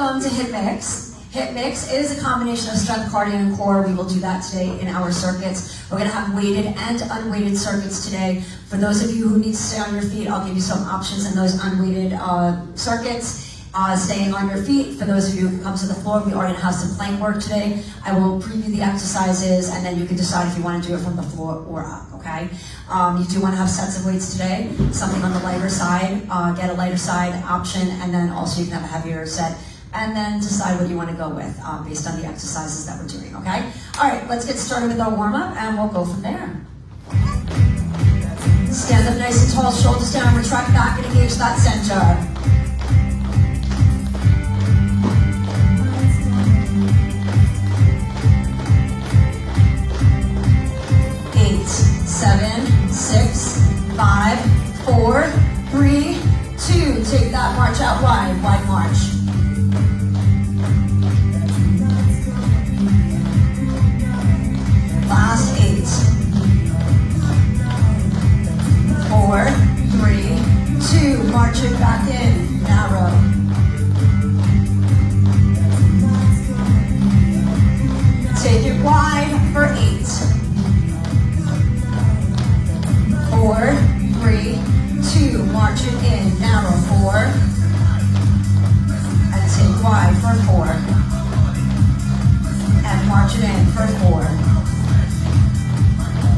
welcome to Hip Mix. Hip Mix is a combination of strength, cardio, and core. We will do that today in our circuits. We're going to have weighted and unweighted circuits today. For those of you who need to stay on your feet, I'll give you some options in those unweighted circuits. Staying on your feet. For those of you who come to the floor, we are going to have some plank work today. I will preview the exercises, and then you can decide if you want to do it from the floor or up, okay? You do want to have sets of weights today, something on the lighter side, get a lighter side option, and then also you can have a heavier set, and then decide what you want to go with based on the exercises that we're doing, okay? All right, let's get started with our warm-up, and we'll go from there. Stand up nice and tall, shoulders down, retract back, and engage that center. 7, 6, 5, 4, 3, 2. Take that march out wide, wide march. Last 8. 4, 3, 2. March it back in, narrow. Take it wide for 8. 4, 3, 2, march it in, narrow 4, and take wide for 4, and march it in for 4,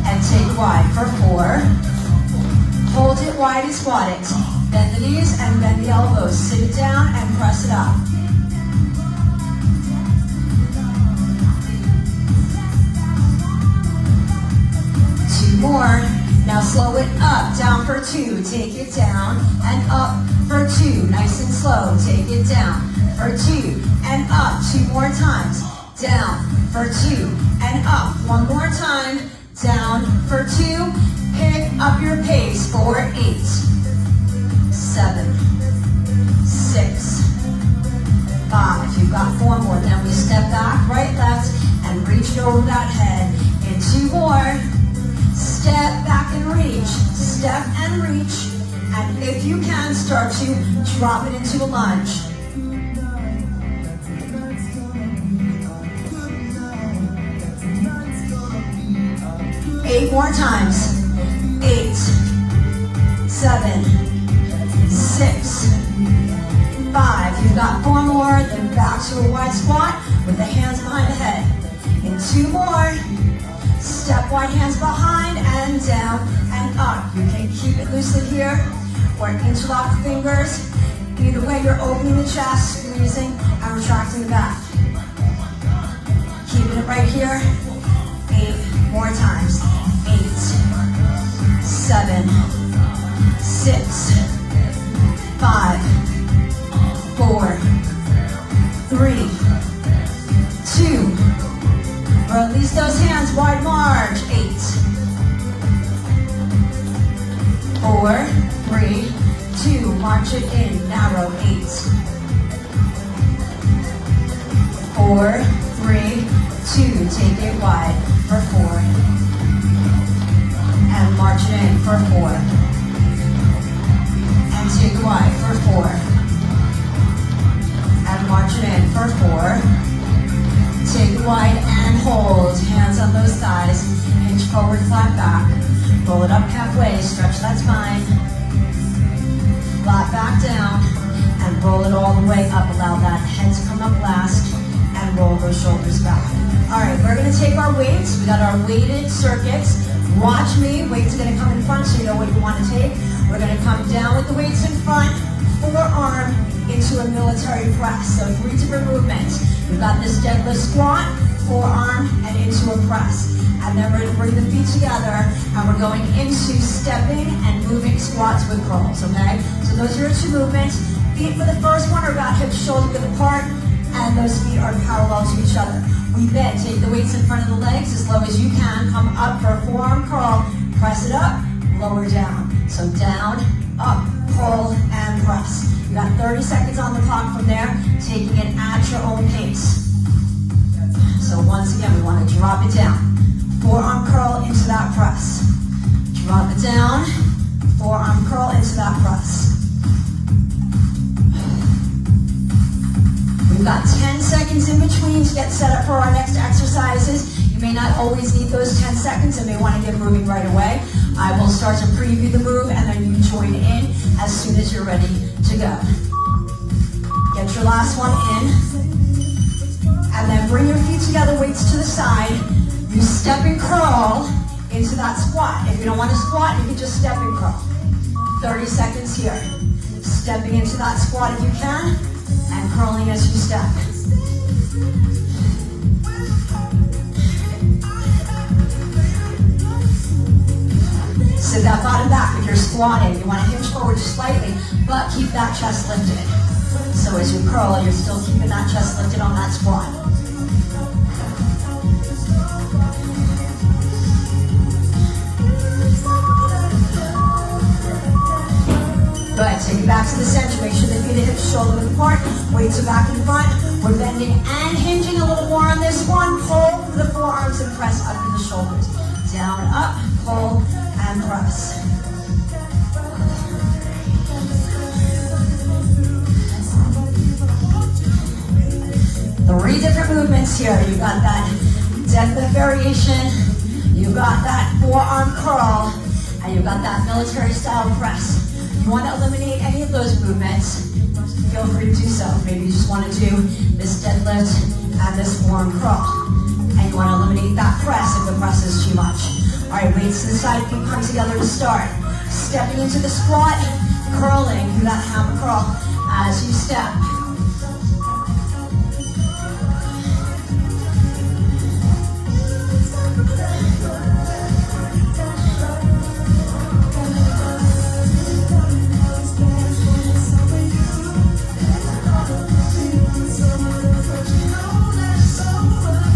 and take wide for 4, hold it wide and squat it, bend the knees and bend the elbows, sit it down and press it up. Two more. Now slow it up, down for 2, take it down, and up for 2, nice and slow, take it down, for 2, and up, 2 more times, down, for 2, and up, 1 more time, down, for 2, pick up your pace, for 8, 7, 6, 5, you've got 4 more, then we step back, right, left, and reach over that head, and 2 more, step back and reach, step and reach, and if you can, start to drop it into a lunge. 8 more times. 8, 7, 6, 5. You've got 4 more, then back to a wide squat with the hands behind the head. And 2 more. Step wide, hands behind and down and up. You can keep it loosely here or interlock the fingers. Either way, you're opening the chest, squeezing and retracting the back. Keeping it right here. 8 more times. 8, 7, 6, 5, 4, 3, 2. Release those hands, wide march. 8, 4, 3, 2. March it in, narrow. 8, 4, 3, 2. Take it wide for 4, and march it in for 4, and take it wide for 4, and march it in for 4. Take it wide and hold. Hands on those thighs. Hinge forward, flat back. Roll it up halfway. Stretch that spine. Flat back down. And roll it all the way up. Allow that head to come up last. And roll those shoulders back. Alright, we're going to take our weights. We got our weighted circuits. Watch me. Weights are going to come in front so you know what you want to take. We're going to come down with the weights in front. Forearm into a military press. So 3 different movements. We've got this deadlift squat, forearm, and into a press. And then we're going to bring the feet together, and we're going into stepping and moving squats with curls, okay? So those are your 2 movements. Feet for the first one are about hip shoulder width apart, and those feet are parallel to each other. We then take the weights in front of the legs as low as you can. Come up for a forearm curl. Press it up, lower down. So down, up, pull, and press. You got 30 seconds on the clock from there, taking it at your own pace. So once again, we want to drop it down. Forearm curl into that press. Drop it down, forearm curl into that press. We We've got 10 seconds in between to get set up for our next exercises. You may not always need those 10 seconds and may want to get moving right away. I will start to preview the move and then you join in as soon as you're ready to go. Get your last one in. And then bring your feet together, weights to the side. You step and curl into that squat. If you don't want to squat, you can just step and curl. 30 seconds here. Stepping into that squat if you can, and curling as you step. Sit that bottom back if you're squatting. You want to hinge forward just slightly, but keep that chest lifted. So as you curl, you're still keeping that chest lifted on that squat. Good, take it back to the center. Make sure the feet are hips shoulder width apart. Weights are back in front. We're bending and hinging a little more on this one. Pull through the forearms and press up to the shoulders. Down, up, pull, and press. Three different movements here. You got that deadlift variation. You got that forearm curl. And you got that military style press. You want to eliminate any of those movements, feel free to do so. Maybe you just want to do this deadlift and this forearm curl. And you want to eliminate that press if the press is too much. All right, weights to the side, feet come together to start. Stepping into the squat, curling through that hammer curl as you step.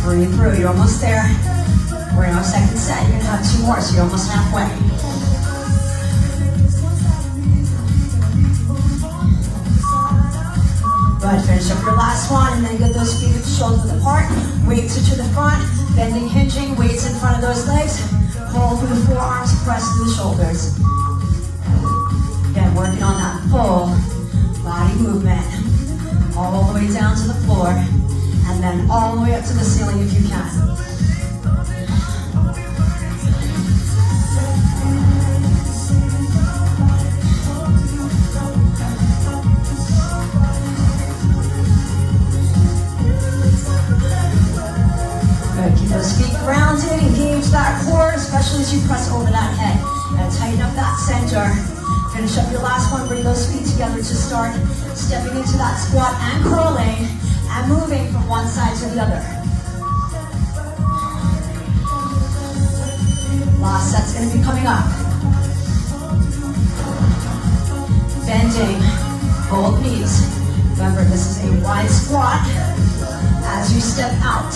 Breathe through, you're almost there. We're in our second set. You're gonna have two more, so you're almost halfway. Good, finish up your last one, and then get those feet shoulder width apart. Weights are to the front, bending, hinging, weights in front of those legs. Pull through the forearms, press through the shoulders. Again, working on that full body movement. All the way down to the floor. And then all the way up to the ceiling if you can. Good, keep those feet grounded, engage that core, especially as you press over that head. And tighten up that center. Finish up your last one, bring those feet together to start stepping into that squat and curling. And moving from one side to the other. Last set's going to be coming up. Bending both knees. Remember, this is a wide squat as you step out.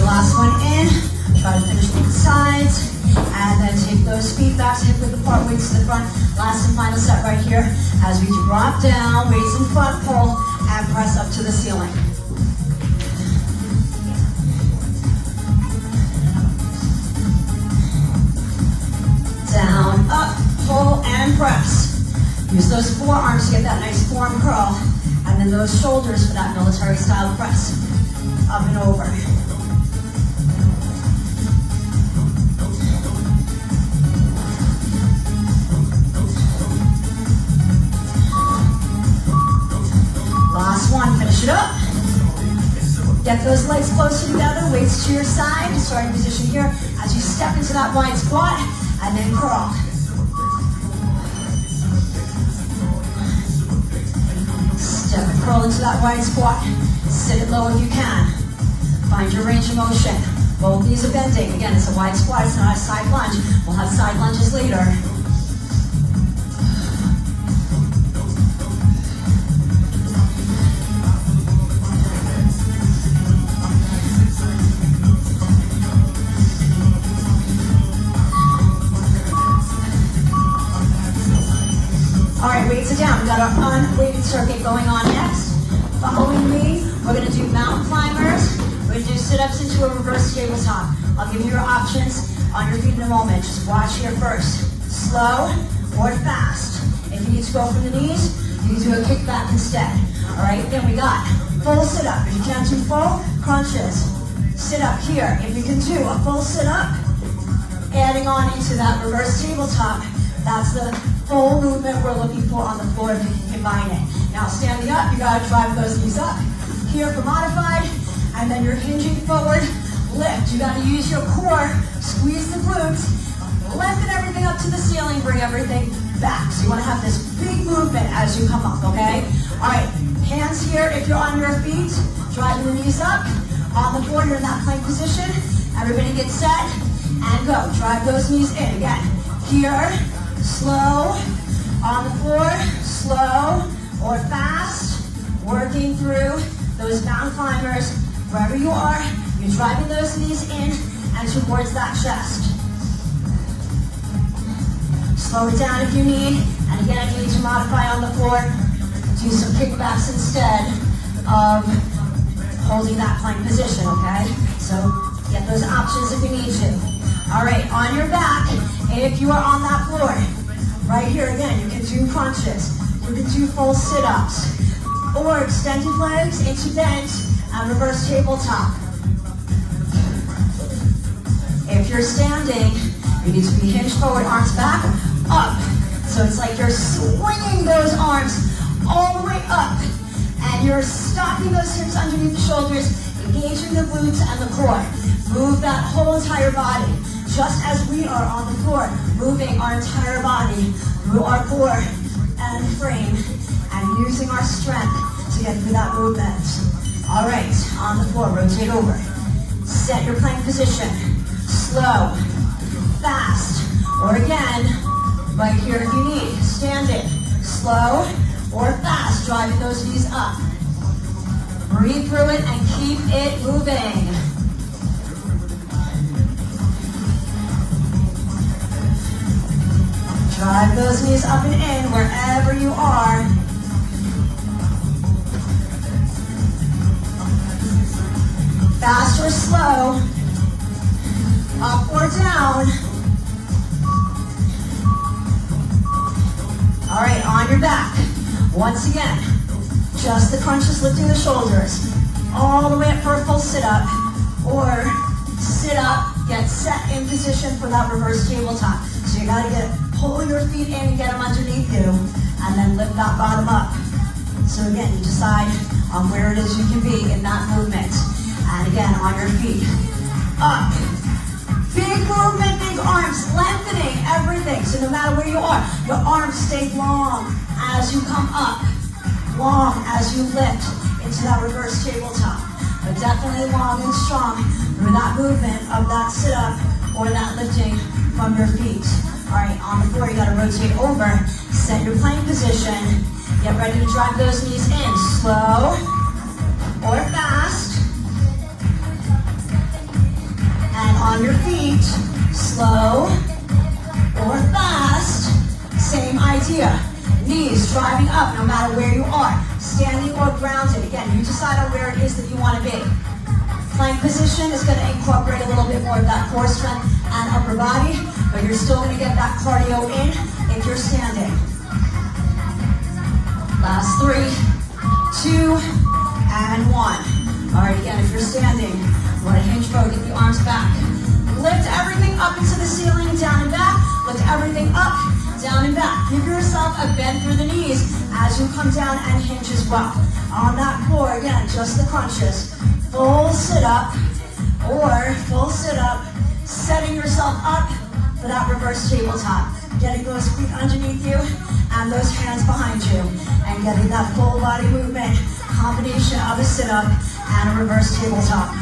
Last one in, try to finish both sides, and then take those feet back, hip width apart, weights to the front. Last and final set right here, as we drop down, weights in front, pull, and press up to the ceiling. Down, up, pull, and press. Use those forearms to get that nice forearm curl, and then those shoulders for that military style press. Up and over. Last one, finish it up. Get those legs closer together, weights to your side. Starting position here as you step into that wide squat and then curl. Step and curl into that wide squat. Sit it low if you can. Find your range of motion. Both knees are bending. Again, it's a wide squat, it's not a side lunge. We'll have side lunges later. All right, weights are down. We got our unweighted circuit going on next. into a reverse tabletop. I'll give you your options on your feet in a moment. Just watch here first. Slow or fast. If you need to go from the knees, you can do a kickback instead. All right, then we got full sit-up. If you can't do full, crunches. Sit-up here. If you can do a full sit-up, adding on into that reverse tabletop, that's the full movement we're looking for on the floor if you can combine it. Now standing up, you gotta drive those knees up. Here for modified, and then you're hinging forward, lift. You gotta use your core, squeeze the glutes, lifting everything up to the ceiling, bring everything back. So you wanna have this big movement as you come up, okay? All right, hands here if you're on your feet, driving the knees up. On the floor, you're in that plank position. Everybody get set and go. Drive those knees in. Again, here, slow, on the floor, slow or fast, working through those mountain climbers. Wherever you are, you're driving those knees in and towards that chest. Slow it down if you need. And again, if you need to modify on the floor, do some kickbacks instead of holding that plank position, okay? So get those options if you need to. All right, on your back, if you are on that floor, right here again, you can do crunches. You can do full sit-ups or extended legs into bent and reverse tabletop. If you're standing, you need to be hinged forward, arms back, up. So it's like you're swinging those arms all the way up. And you're stocking those hips underneath the shoulders, engaging the glutes and the core. Move that whole entire body, just as we are on the floor, moving our entire body through our core and frame, and using our strength to get through that movement. All right, on the floor, rotate over. Set your plank position. Slow, fast, or again, right here if you need. Standing, slow, or fast, driving those knees up. Breathe through it and keep it moving. Drive those knees up and in wherever you are. Fast or slow, up or down. All right, on your back. Once again, just the crunches, lifting the shoulders. All the way up for a full sit-up. Or sit up, get set in position for that reverse tabletop. So you gotta pull your feet in and get them underneath you, and then lift that bottom up. So again, you decide on where it is you can be in that movement. And again, on your feet. Up. Big movement, big arms, lengthening everything. So no matter where you are, your arms stay long as you come up, long as you lift into that reverse tabletop. But definitely long and strong through that movement of that sit-up or that lifting from your feet. All right, on the floor, you gotta rotate over, set your plank position, get ready to drive those knees in, slow or fast. And on your feet, slow or fast, same idea. Knees driving up no matter where you are, standing or grounded. Again, you decide on where it is that you want to be. Plank position is going to incorporate a little bit more of that core strength and upper body, but you're still going to get that cardio in if you're standing. Last 3, 2, and 1. All right, again, if you're standing, you want to hinge forward, get the arms back. Lift everything up into the ceiling, down and back. Lift everything up, down and back. Give yourself a bend through the knees as you come down and hinge as well. On that floor, again, just the crunches. Full sit-up or full sit-up, setting yourself up for that reverse tabletop. Getting those feet underneath you and those hands behind you. And getting that full body movement, combination of a sit-up and a reverse tabletop.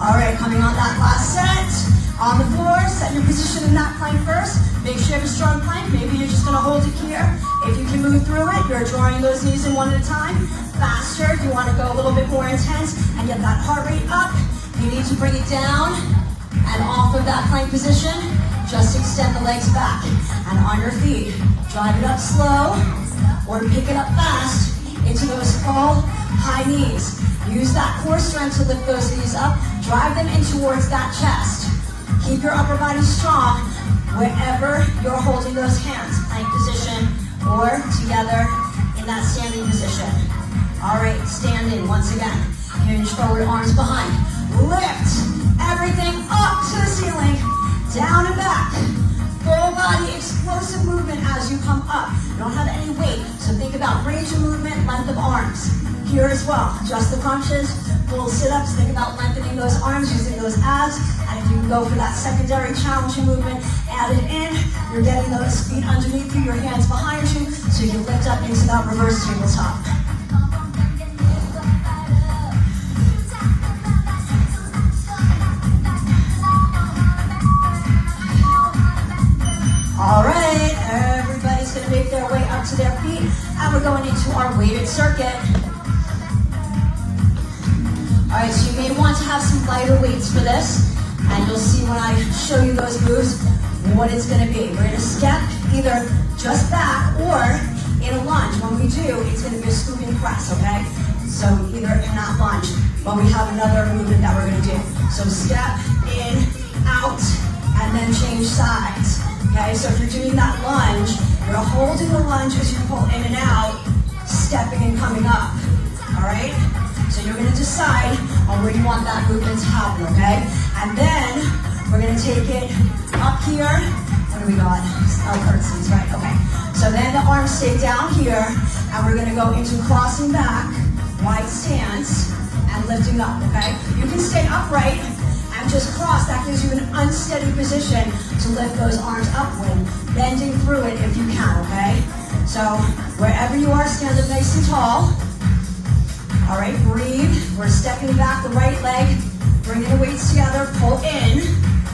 All right, coming on that last set. On the floor, set your position in that plank first. Make sure you have a strong plank. Maybe you're just gonna hold it here. If you can move through it, you're drawing those knees in one at a time. Faster if you wanna go a little bit more intense and get that heart rate up. You need to bring it down And off of that plank position, just extend the legs back. And on your feet, drive it up slow or pick it up fast into those full high knees. Use that core strength to lift those knees up. Drive them in towards that chest. Keep your upper body strong wherever you're holding those hands. Plank position or together in that standing position. All right, standing once again. Hinge forward, arms behind. Lift everything up to the ceiling, down and back. Full body explosive movement as you come up. You don't have any weight, so think about range of movement, length of arms. Here as well, adjust the crunches, full sit-ups, think about lengthening those arms, using those abs, and if you can go for that secondary challenging movement, add it in. You're getting those feet underneath you, your hands behind you, so you can lift up into that reverse tabletop. All right, everybody's gonna make their way up to their feet, and we're going into our weighted circuit. All right, so you may want to have some lighter weights for this, and you'll see when I show you those moves what it's gonna be. We're gonna step either just back or in a lunge. When we do, it's gonna be a scooping press, okay? So either in that lunge, but we have another movement that we're gonna do. So step in, out, and then change sides. Okay, so if you're doing that lunge, you're holding the lunge as you pull in and out, stepping and coming up. All right? So you're going to decide on where you want that movement to happen, okay? And then we're going to take it up here. What do we got? Oh, curtsies, right? Okay. So then the arms stay down here, and we're going to go into crossing back, wide stance, and lifting up, okay? You can stay upright and just cross. That gives you an unsteady position to lift those arms upward, bending through it if you can, okay? So wherever you are, stand up nice and tall. All right, breathe. We're stepping back the right leg, bringing the weights together, pull in,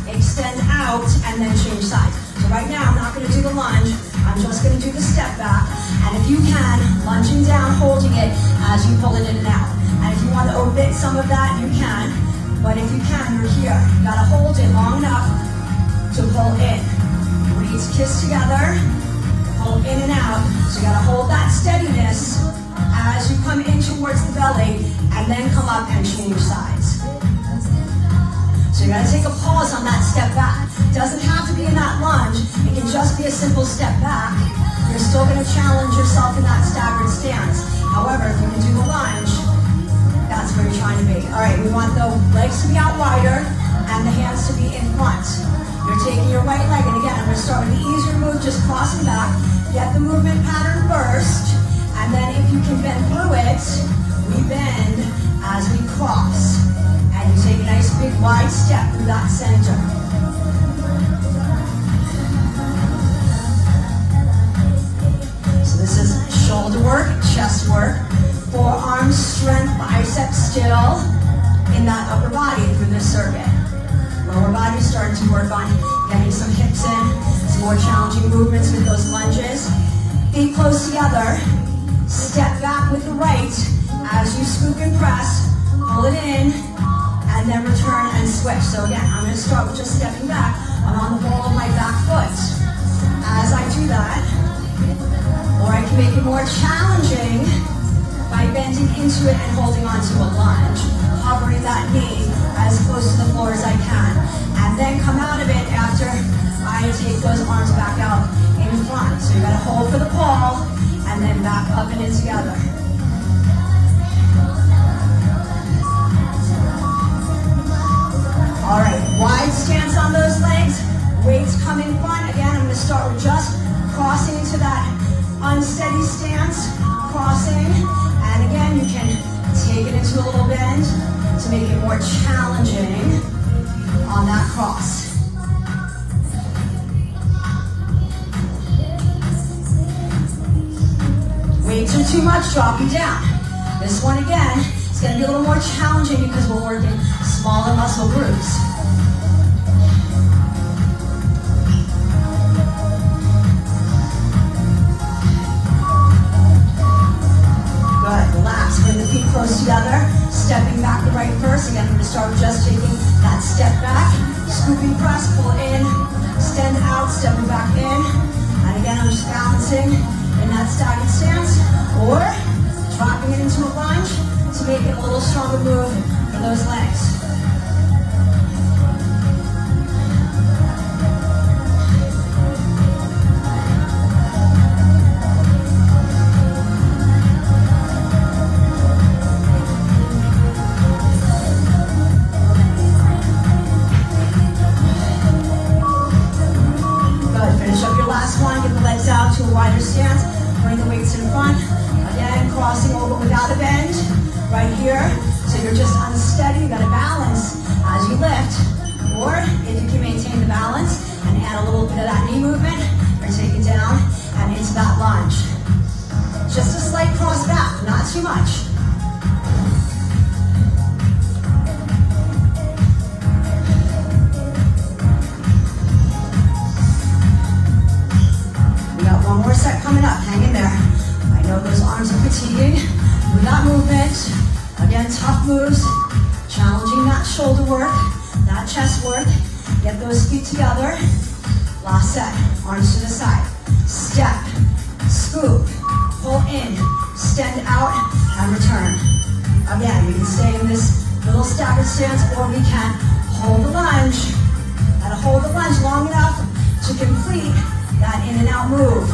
extend out, and then change sides. So right now, I'm not going to do the lunge. I'm just going to do the step back. And if you can, lunging down, holding it as you pull it in and out. And if you want to omit some of that, you can. But if you can, you're here. You gotta hold it long enough to pull in. Knees kiss together, pull in and out. So you gotta hold that steadiness as you come in towards the belly, and then come up and change sides. So you gotta take a pause on that step back. It doesn't have to be in that lunge. It can just be a simple step back. You're still gonna challenge yourself in that staggered stance. However, if you're gonna do the lunge, that's where you're trying to be. All right, we want the legs to be out wider and the hands to be in front. You're taking your right leg, and again, I'm going to start with the easier move, just crossing back. Get the movement pattern first, and then if you can bend through it, we bend as we cross. And you take a nice big wide step through that center. So this is shoulder work, chest work. Forearm strength, biceps still in that upper body through this circuit. Lower body starting to work on getting some hips in, some more challenging movements with those lunges. Feet close together. Step back with the right as you scoop and press. Pull it in, and then return and switch. So again, I'm going to start with just stepping back. I'm on the ball of my back foot. As I do that, or I can make it more challenging by bending into it and holding onto a lunge, hovering that knee as close to the floor as I can, and then come out of it after I take those arms back out in front. So you gotta hold for the pull, and then back up and in together. All right, wide stance on those legs, weights come in front. Again, I'm gonna start with just crossing into that unsteady stance, crossing. And again, you can take it into a little bend to make it more challenging on that cross. Weights are too much, drop you down. This one again, it's going to be a little more challenging because we're working smaller muscle groups. Relax, bring the feet close together, stepping back the right first. Again, I'm going to start with just taking that step back, stepping back in. And again, I'm just balancing in that staggered stance, or dropping it into a lunge to make it a little stronger move for those legs. To a wider stance, bring the weights in front. Again, crossing over without a bend, right here. So you're just unsteady, you gotta balance as you lift. Or if you can maintain the balance and add a little bit of that knee movement, or take it down and into that lunge. Just a slight cross back, not too much. One more set coming up, hang in there. I know those arms are fatiguing. We got movement. Again, tough moves. Challenging that shoulder work, that chest work. Get those feet together. Last set, arms to the side. Step, scoop, pull in, extend out, and return. Again, we can stay in this little staggered stance, or we can hold the lunge. Gotta hold the lunge long enough to complete that in and out move.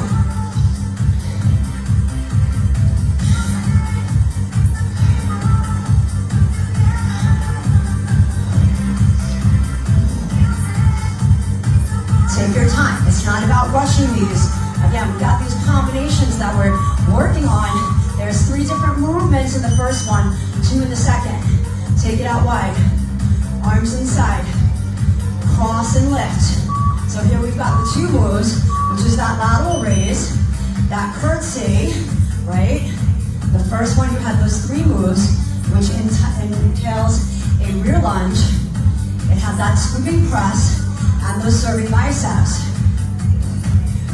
Take your time. It's not about rushing these. Again, we got these combinations that we're working on. There's 3 different movements in the first one, 2 in the second. Take it out wide. Arms inside. Cross and lift. So here we've got the 2 moves, which is that lateral raise, that curtsy, right? The first one, you had those 3 moves, which entails a rear lunge. It had that scooping press and those serving biceps.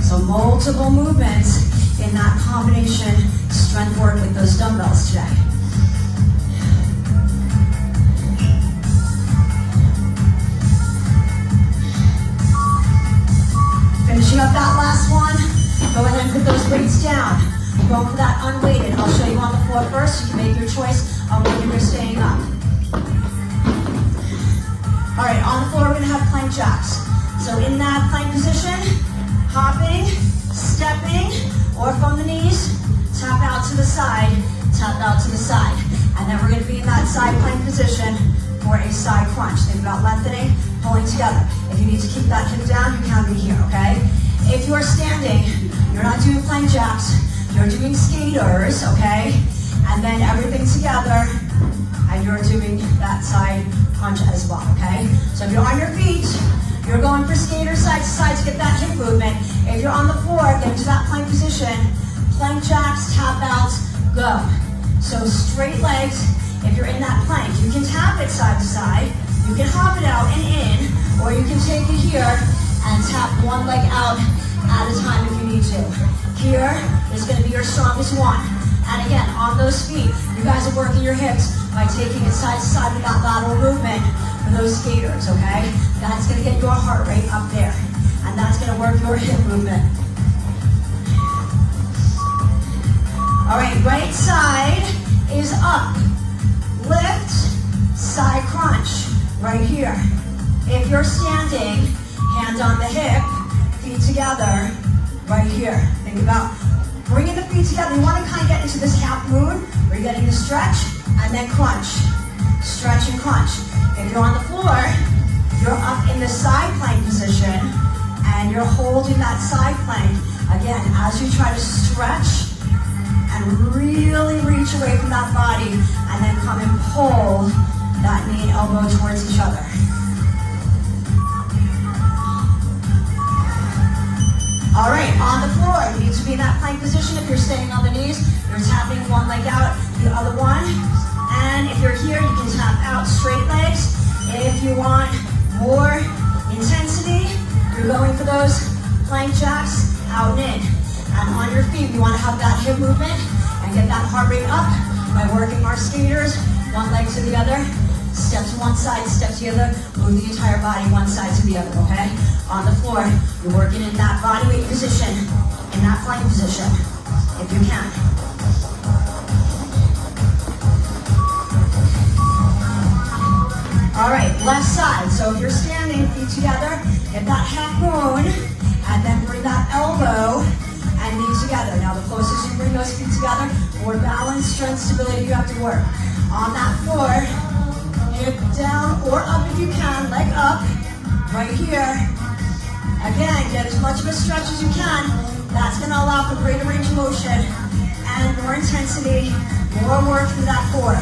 So multiple movements in that combination strength work with those dumbbells today. Finishing up that last one, go ahead and put those weights down. Go for that unweighted. I'll show you on the floor first. You can make your choice on whether you're staying up. All right, on the floor, we're gonna have plank jacks. So in that plank position, hopping, stepping, or from the knees, tap out to the side, tap out to the side. And then we're gonna be in that side plank position for a side crunch. Think about lengthening, pulling together. If you need to keep that hip down, you can be here, okay? If you are standing, you're not doing plank jacks, you're doing skaters, okay? And then everything together, and you're doing that side crunch as well, okay? So if you're on your feet, you're going for skater side to side to get that hip movement. If you're on the floor, get into that plank position, plank jacks, tap outs, go. So straight legs, if you're in that plank, you can tap it side to side, you can hop it out and in, or you can take it here and tap one leg out at a time if you need to. Here is gonna be your strongest one. And again, on those feet, you guys are working your hips by taking it side to side with that lateral movement for those skaters, okay? That's gonna get your heart rate up there. And that's gonna work your hip movement. All right, right side is up. Lift, side crunch, right here. If you're standing, hand on the hip, feet together, right here. Think about bringing the feet together. You want to kind of get into this half moon where you're getting the stretch and then crunch. Stretch and crunch. If you're on the floor, you're up in the side plank position and you're holding that side plank. Again, as you try to stretch and really reach away from that body and then come and pull that knee and elbow towards each other. All right, on the floor, you need to be in that plank position. If you're staying on the knees, you're tapping one leg out, the other one. And if you're here, you can tap out straight legs. If you want more intensity, you're going for those plank jacks out and in. And on your feet, we want to have that hip movement and get that heart rate up by working our skaters, one leg to the other, Step to one side, step to the other, move the entire body one side to the other, okay? On the floor, you're working in that body weight position, in that plank position, if you can. All right, left side. So if you're standing, feet together, get that half moon, and then bring that elbow and knee together. Now the closer you bring those feet together, more balance, strength, stability you have to work. On that floor, hip down or up if you can, leg up, right here. Again, get as much of a stretch as you can. That's gonna allow for greater range of motion and more intensity, more work through that core.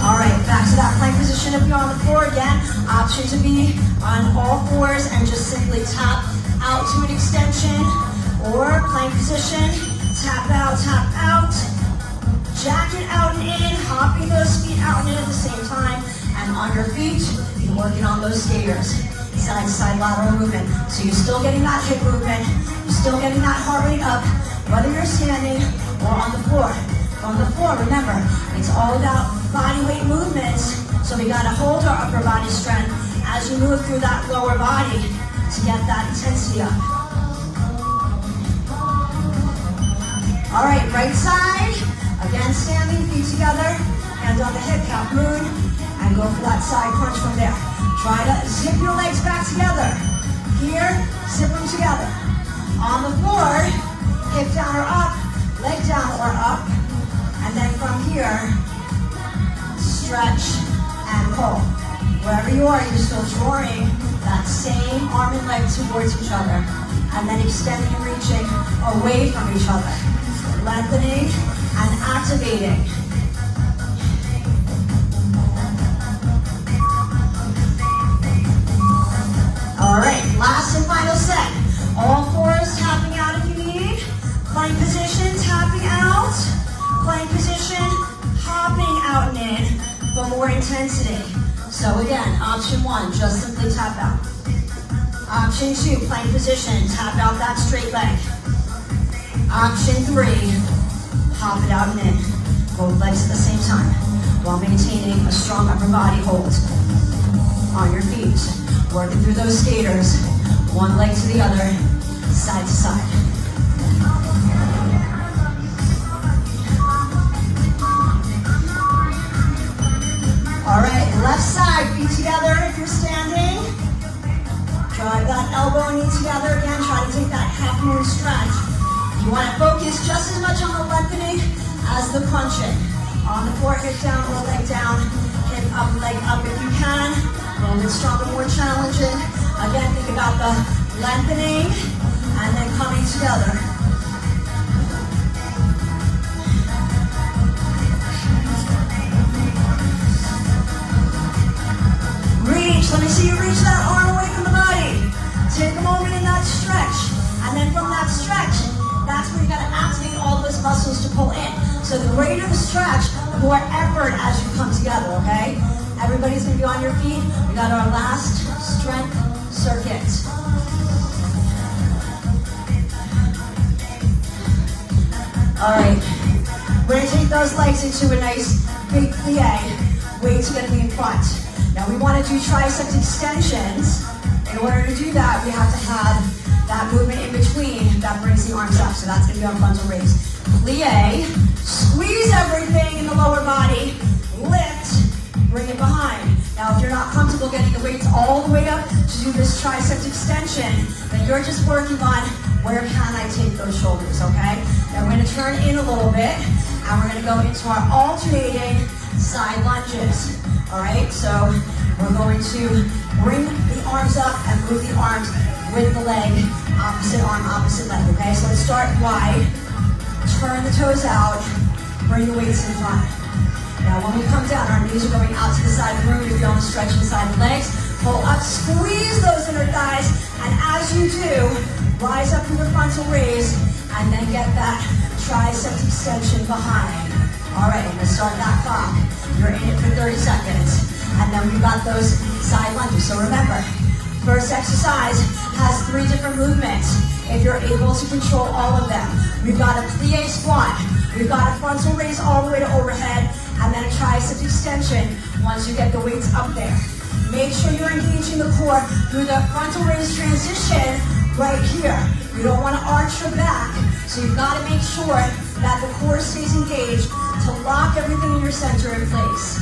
All right, back to that plank position if you're on the floor. Again, option to be on all fours and just simply tap out to an extension, or plank position, tap out, jack it out and in, hopping those feet out and in at the same time, and on your feet, you're working on those skaters. Side to side lateral movement. So you're still getting that hip movement, you're still getting that heart rate up, whether you're standing or on the floor. On the floor, remember, it's all about body weight movements, so we gotta hold our upper body strength as you move through that lower body to get that intensity up. All right, right side, again standing, feet together, hands on the hip, half moon, and go for that side crunch from there. Try to zip your legs back together. Here, zip them together. On the floor, hip down or up, leg down or up, and then from here, stretch and pull. Wherever you are, you're still drawing that same arm and leg towards each other, and then extending and reaching away from each other. Lengthening and activating. All right, last and final set. All fours tapping out if you need. Plank position, tapping out. Plank position, hopping out and in for more intensity. So again, option one, just simply tap out. Option two, plank position, tap out that straight leg. Option three, hop it out and in. Both legs at the same time while maintaining a strong upper body hold on your feet. Working through those skaters, one leg to the other, side to side. All right, left side, feet together if you're standing. Drive that elbow and knee together again. Try to take that half moon stretch. You want to focus just as much on the lengthening as the crunching. On the floor, hip down or leg down. Hip up, leg up if you can. A little bit stronger, more challenging. Again, think about the lengthening and then coming together. Reach, let me see you reach that arm away from the body. Take a moment in that stretch. And then from that stretch, that's where you gotta activate all those muscles to pull in. So the greater the stretch, the more effort as you come together, okay? Everybody's gonna be on your feet. We got our last strength circuit. All right, we're gonna take those legs into a nice big plie. Weights are gonna be in front. Now we wanna do tricep extensions. In order to do that, we have to have that movement in between that brings the arms up. So that's gonna be our frontal raise. Plie, squeeze everything in the lower body, lift, bring it behind. Now if you're not comfortable getting the weights all the way up to do this tricep extension, then you're just working on where can I take those shoulders, okay? Now we're gonna turn in a little bit and we're gonna go into our alternating side lunges. All right, so we're going to bring the arms up and move the arms with the leg, opposite arm, opposite leg, okay? So let's start wide, turn the toes out, bring the weights in front. Now when we come down, our knees are going out to the side of the room. If you want to stretch inside the legs, pull up, squeeze those inner thighs, and as you do, rise up from your frontal raise, and then get that tricep extension behind. All right, let's start that clock. You're in it for 30 seconds. And then we've got those side lunges. So remember, first exercise has 3 different movements. If you're able to control all of them, we've got a plie squat. We've got a frontal raise all the way to overhead, and then a tricep extension once you get the weights up there. Make sure you're engaging the core through the frontal raise transition right here. You don't want to arch your back, so you've got to make sure that the core stays engaged to lock everything in your center in place.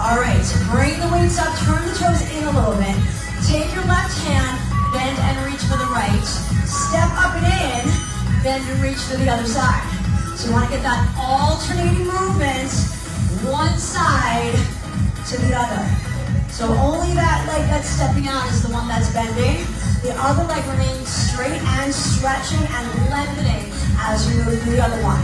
All right, bring the weights up, turn the toes in a little bit. Take your left hand, bend and reach for the right. Step up and in, bend and reach for the other side. So you want to get that alternating movement, one side to the other. So only that leg that's stepping out is the one that's bending. The other leg remains straight and stretching and lengthening as you move to the other one.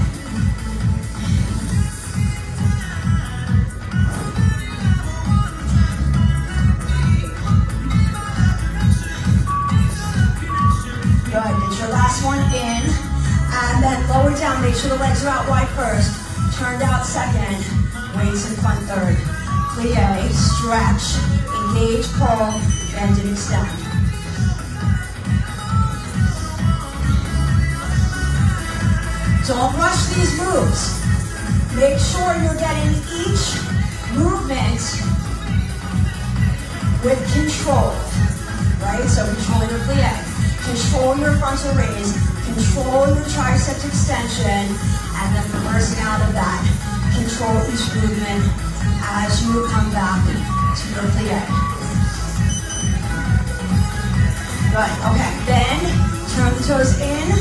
Good, get your last one in, and then lower down, make sure the legs are out wide first, turned out second, weights in front third. Plie, stretch, engage, pull, bend and extend. Don't rush these moves. Make sure you're getting each movement with control, right? So control your plie. Control your frontal raise, control your tricep extension, and then reversing out of that. Control each movement as you come back to your plie. Good, okay. Then, turn the toes in,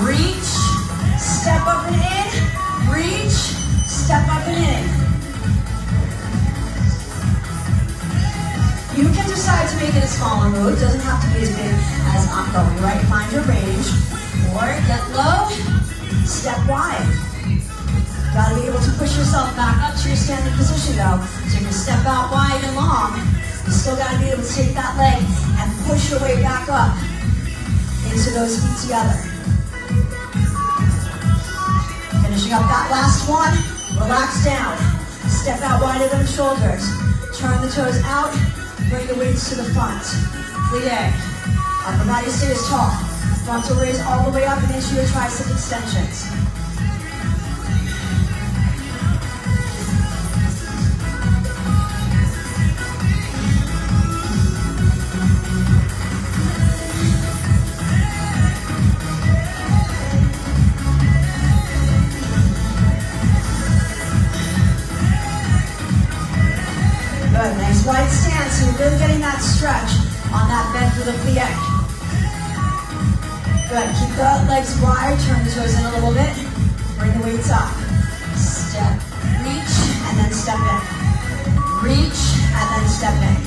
reach, step up and in, reach, step up and in. You can decide to make it a smaller move. It doesn't have to be as big as I'm going, right? Find your range. Or get low, step wide. Gotta be able to push yourself back up to your standing position though. So you can step out wide and long. You still gotta be able to take that leg and push your way back up into those feet together. Finishing up that last one, relax down. Step out wider than the shoulders. Turn the toes out. Bring the weights to the front. Plie. Upper body stays tall. Frontal raise all the way up and into your tricep extensions. Good, nice wide stance. So you're really getting that stretch on that bend through the plie. Good, keep the legs wide, turn the toes in a little bit. Bring the weights up. Step, reach, and then step in. Reach, and then step in.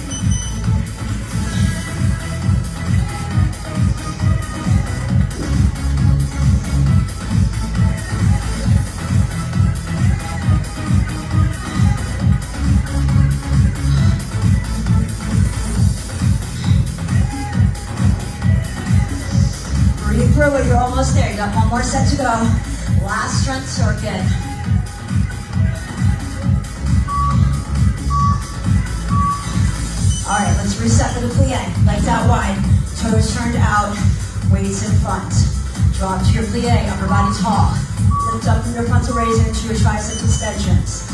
Through it, you're almost there. You got one more set to go. Last strength circuit. All right, let's reset for the plie. Legs out wide, toes turned out, weights in front. Drop to your plie, upper body tall. Lift up from your frontal raise into your tricep extensions.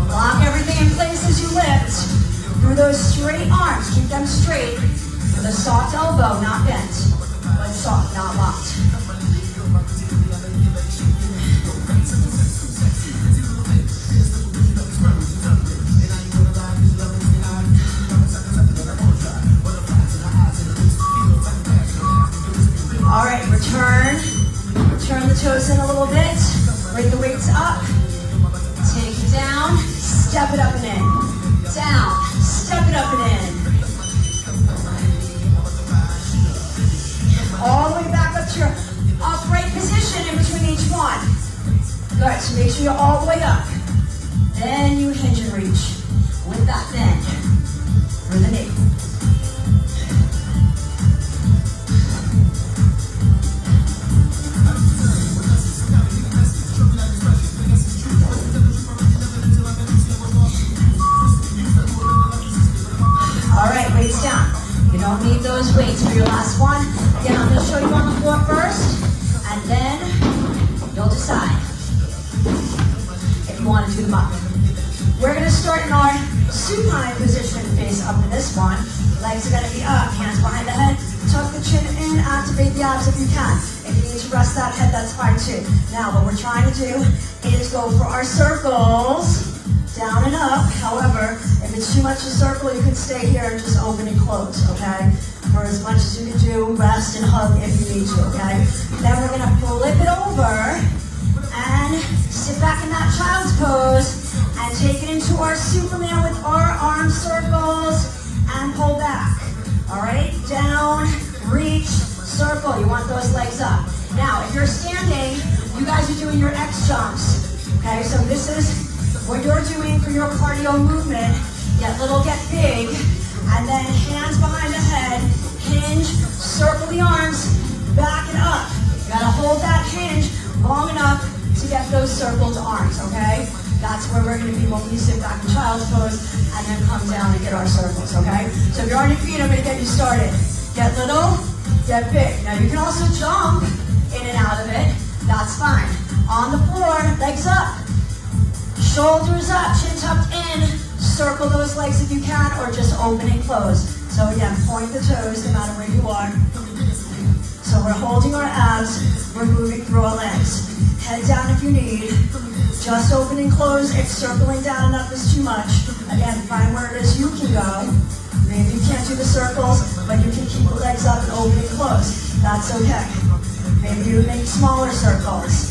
Lock everything in place as you lift. Through those straight arms, keep them straight, with a soft elbow, not bent, but soft, not locked. All right, turn the toes in a little bit, bring the weights up, take it down, step it up and in, down. Step it up and in. All the way back up to your upright position in between each one. Good, so make sure you're all the way up. Then you hinge and reach with that bend for the knee. Don't need those weights for your last one. Again, I'm going to show you on the floor first, and then you'll decide if you want to do them up. We're going to start in our supine position, face up in this one. Legs are going to be up, hands behind the head. Tuck the chin in, activate the abs if you can. If you need to rest that head, that's fine too. Now, what we're trying to do is go for our circles, down and up. However, if it's too much to circle, you can stay here and just open and close, okay? For as much as you can do, rest and hug if you need to, okay? Then we're going to flip it over and sit back in that child's pose and take it into our Superman with our arm circles and pull back. All right, down, reach, circle. You want those legs up. Now, if you're standing, you guys are doing your X jumps. Okay, so this is what you're doing for your cardio movement. Get little, get big, and then hands behind the head, hinge, circle the arms, back and up. You gotta hold that hinge long enough to get those circled arms, okay? That's where we're going to be when we sit back in child's pose and then come down and get our circles, okay? So if you're on your feet, I'm going to get you started. Get little, get big. Now you can also jump in and out of it. That's fine. On the floor, legs up, shoulders up, chin tucked in. Circle those legs if you can, or just open and close. So again, point the toes no matter where you are. So we're holding our abs, we're moving through our legs. Head down if you need. Just open and close. If circling down and up is too much, again, find where it is you can go. Maybe you can't do the circles, but you can keep the legs up and open and close. That's okay. Maybe you make smaller circles.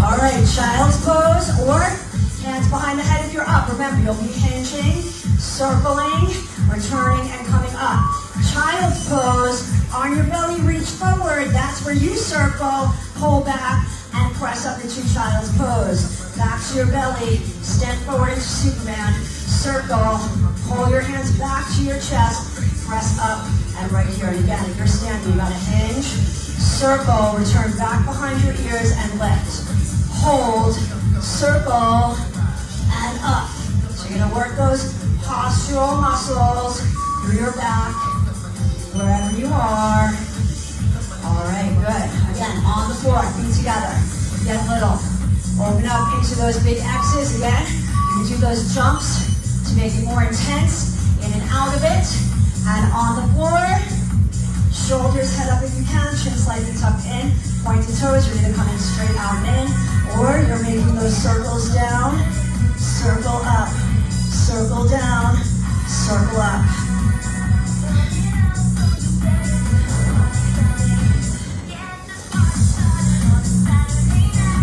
All right, child's pose or hands behind the head if you're up. Remember, you'll be hinging, circling, returning, and coming up. Child's pose, on your belly, reach forward. That's where you circle, pull back, and press up into child's pose. Back to your belly, stand forward into Superman, circle, pull your hands back to your chest, press up, and right here. And again, if you're standing, you gotta hinge, circle, return back behind your ears, and lift. Hold, circle, and up. So you're gonna work those postural muscles through your back, wherever you are. All right, good. Again, on the floor, feet together. Get little. Open up into those big X's. Again, you can do those jumps to make it more intense, in and out of it. And on the floor, shoulders head up if you can, chin slightly tucked in, pointed toes. You're either coming straight out and in, or you're making those circles down, circle up, circle down, circle up.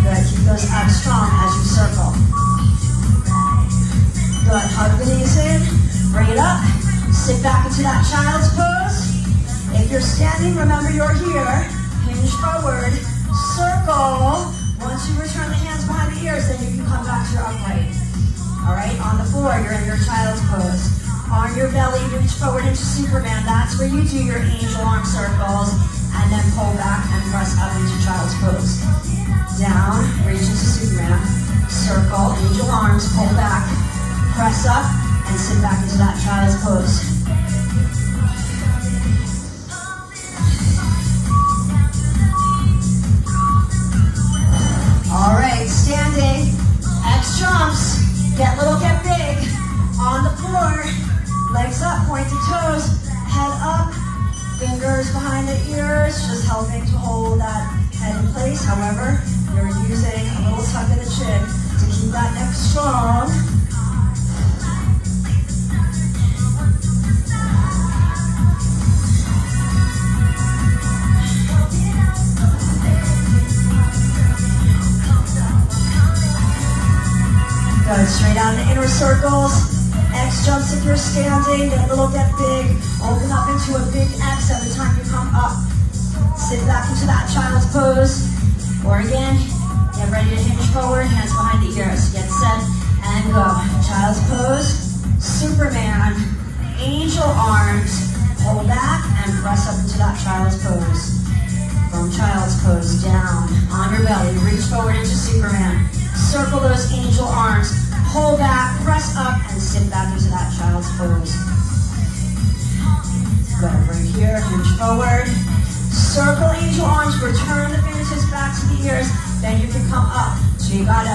Good, keep those abs strong as you circle. Good, hug the knees in, bring it up, sit back into that child's pose. If you're standing, remember you're here, hinge forward, circle. Once you return the hands behind the ears, then you can come back to your upright. All right, on the floor, you're in your child's pose. On your belly, reach forward into Superman. That's where you do your angel arm circles, and then pull back and press up into child's pose. Down, reach into Superman, circle, angel arms, pull back, press up, and sit back into that child's pose. All right, standing, X jumps, get little, get big. On the floor, legs up, pointed toes, head up, fingers behind the ears, just helping to hold that head in place. However, you're using a little tuck in the chin to keep that neck strong. Good, straight out in inner circles. X jumps if you're standing, get little, get big. Open up into a big X every time you come up. Sit back into that child's pose. Or again, get ready to hinge forward, hands behind the ears. Get set and go. Child's pose, Superman, angel arms, pull back and press up into that child's pose. From child's pose, down, on your belly, reach forward into Superman. Circle those angel arms, pull back, press press up and sit back into that child's pose. Good, right here, hinge forward. Circle angel arms, return the fingertips back to the ears, then you can come up. So you gotta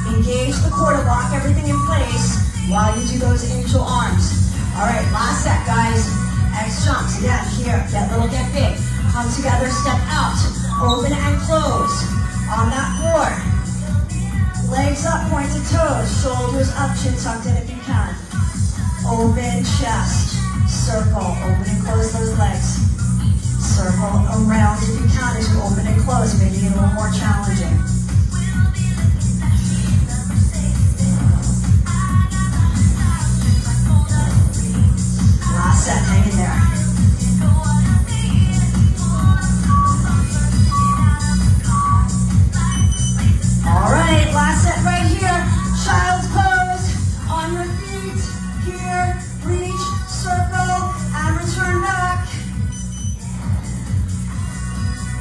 engage the core to lock everything in place while you do those angel arms. All right, last set, guys. X jumps, again, here, get little, get big. Come together, step out, open and close. On that floor, legs up, pointed toes, shoulders up, chin tucked in if you can. Open chest, circle, open and close those legs. Circle around if you can as you open and close, making it a little more challenging. Last set, hang in there. All right, last set right here. Child's pose on your feet. Here, reach, circle, and return back.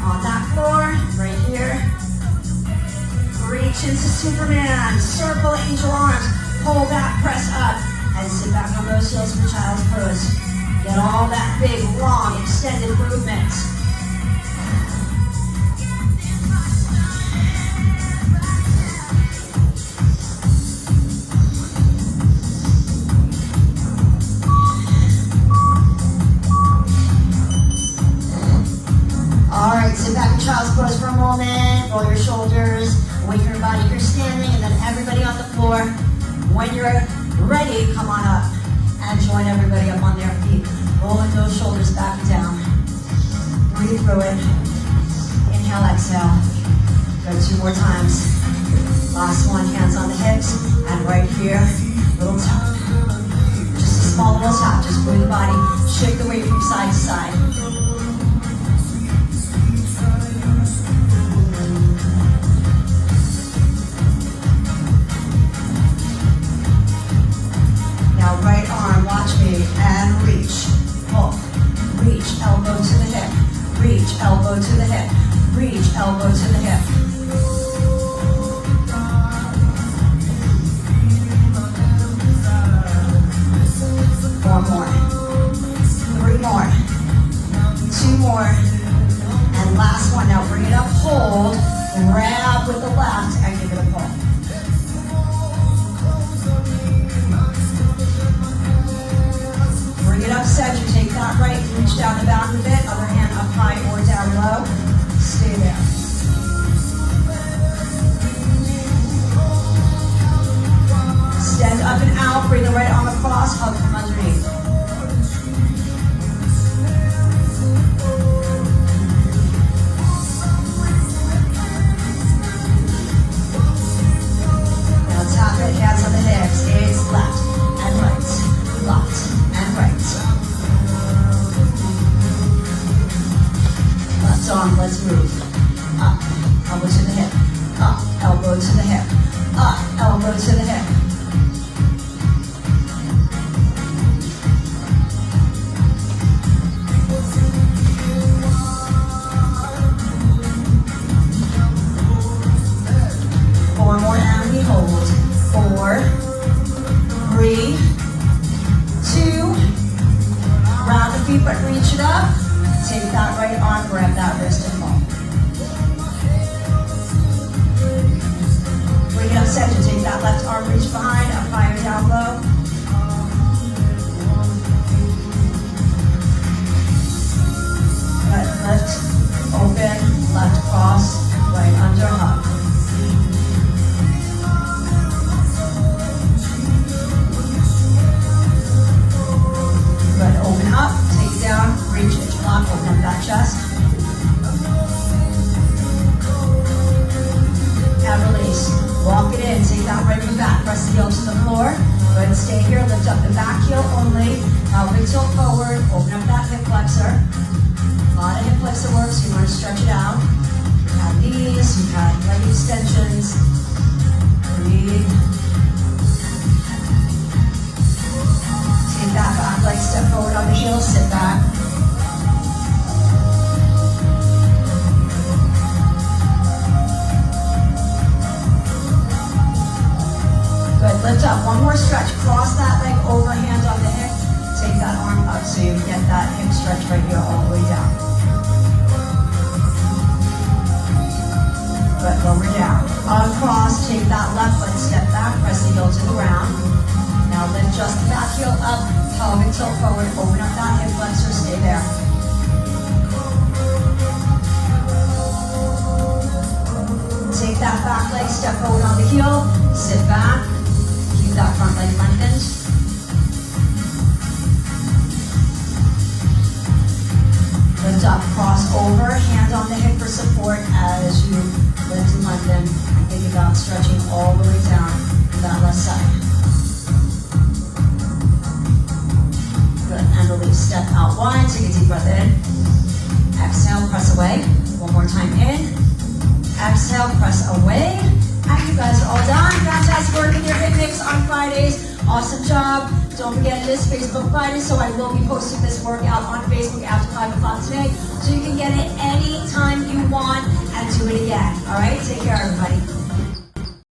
On that floor, right here. Reach into Superman. Circle, angel arms. Pull back, press up, and sit back on those heels for child's pose. Get all that big, long, extended movement. Sit back in child's pose for a moment, roll your shoulders, awaken your body if you're standing, and then everybody on the floor. When you're ready, come on up and join everybody up on their feet. Rolling those shoulders back and down. Breathe through it. Inhale, exhale. Go 2 more times. Last one, hands on the hips, and right here, little tap. Just a small little tap, just move the body, shake the weight from side to side. Right arm, watch me, and reach, pull, reach, elbow to the hip, reach, elbow to the hip, reach, elbow to the hip. 4 more, 3 more, 2 more, and last one. Now bring it up, hold, grab with the left, and give it a pull. Bring it up, center, take that right, reach down the back a bit, other hand up high or down low. Stay there. Extend up and out, bring the right arm across, hug from underneath. Now tap it, hands on the hips, it's left and right, left. Right. Left arm, let's move. Up, elbow to the hip. Up, elbow to the hip. Up, elbow to the hip. Four more and we hold. 4, 3, 2, round the feet but reach it up. Take that right arm, grab that wrist and pull. Bring it up center, take that left arm, reach behind, up high or down low. Good, lift, open, left cross, right under hug. Good, open up, take it down, reach it, lock, open up that chest. And release. Walk it in, take that right knee back, press the heel to the floor. Go ahead and stay here, lift up the back heel only. Now big tilt forward, open up that hip flexor. A lot of hip flexor work, so you want to stretch it out. You've had these, you've had leg extensions. Breathe. Take that back leg, step forward on the heel, sit back. Good, Lift up, one more stretch. Cross that leg over, hand on the hip. Take that arm up so you get that hip stretch right here all the way down. Good, lower down. Uncross, take that left leg, step back, press the heel to the ground. Now lift just the back heel up, pelvic tilt forward, open up that hip flexor, stay there. Take that back leg, step forward on the heel, sit back, keep that front leg lengthened. Lift up, cross over, hand on the hip for support as you lift and lengthen. And think about stretching all the way down to that left side. Good, and release. Step out wide, take a deep breath in. Exhale, press away. One more time in. Exhale, press away. And you guys are all done. Fantastic work in your hip mix on Fridays. Awesome job. Don't forget it is Facebook Friday, so I will be posting this workout on Facebook after 5 o'clock today, so you can get it anytime you want and do it again. All right? Take care, everybody.